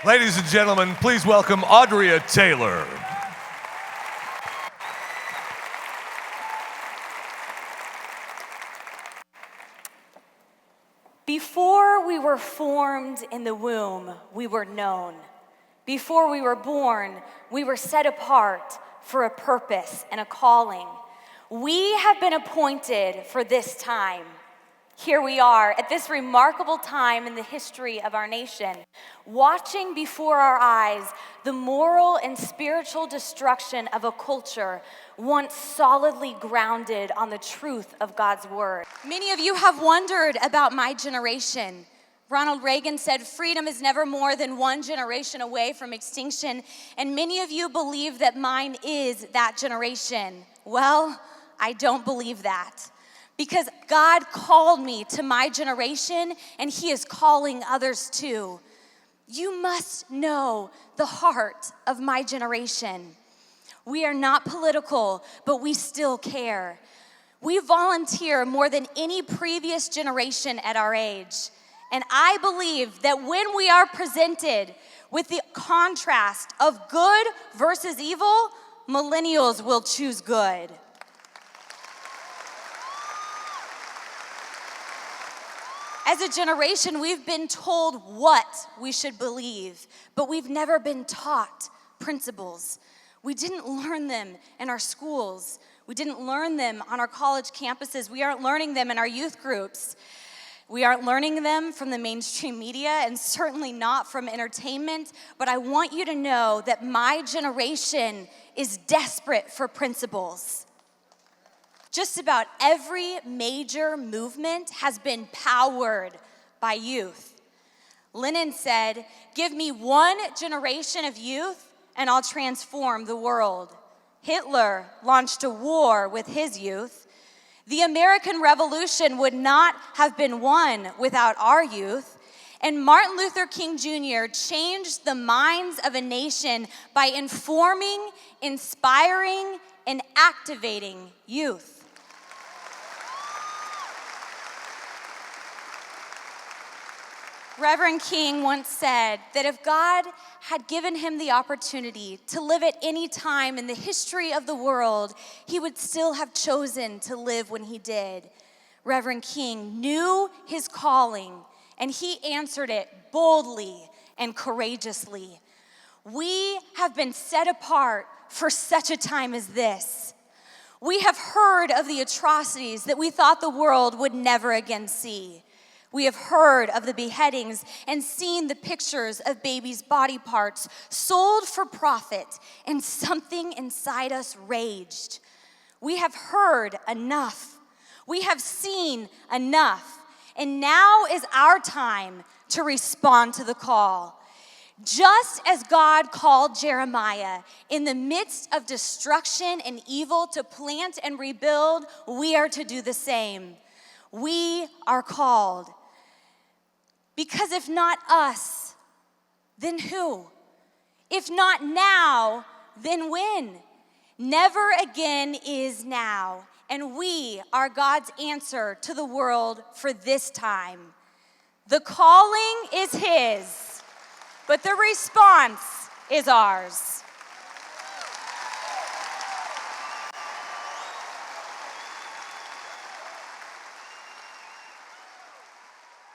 Ladies and gentlemen, please welcome ATaylor. Before we were formed in the womb, we were known. Before we were born, we were set apart for a purpose and a calling. We have been appointed for this time. Here we are at this remarkable time in the history of our nation, watching before our eyes the moral and spiritual destruction of a culture once solidly grounded on the truth of God's word. Many of you have wondered about my generation. Ronald Reagan said freedom is never more than one generation away from extinction, and many of you believe that mine is that generation. Well, I don't believe that. Because God called me to my generation, and He is calling others too. You must know the heart of my generation. We are not political, but we still care. We volunteer more than any previous generation at our age. And I believe that when we are presented with the contrast of good versus evil, millennials will choose good. As a generation, we've been told what we should believe, but we've never been taught principles. We didn't learn them in our schools. We didn't learn them on our college campuses. We aren't learning them in our youth groups. We aren't learning them from the mainstream media and certainly not from entertainment, but I want you to know that my generation is desperate for principles. Just about every major movement has been powered by youth. Lenin said, "Give me one generation of youth and I'll transform the world." Hitler launched a war with his youth. The American Revolution would not have been won without our youth. And Martin Luther King Jr. changed the minds of a nation by informing, inspiring, and activating youth. Reverend King once said that if God had given him the opportunity to live at any time in the history of the world, he would still have chosen to live when he did. Reverend King knew his calling, and he answered it boldly and courageously. We have been set apart for such a time as this. We have heard of the atrocities that we thought the world would never again see. We have heard of the beheadings and seen the pictures of babies' body parts sold for profit, and something inside us raged. We have heard enough. We have seen enough. And now is our time to respond to the call. Just as God called Jeremiah in the midst of destruction and evil to plant and rebuild, we are to do the same. We are called. Because if not us, then who? If not now, then when? Never again is now, and we are God's answer to the world for this time. The calling is His, but the response is ours.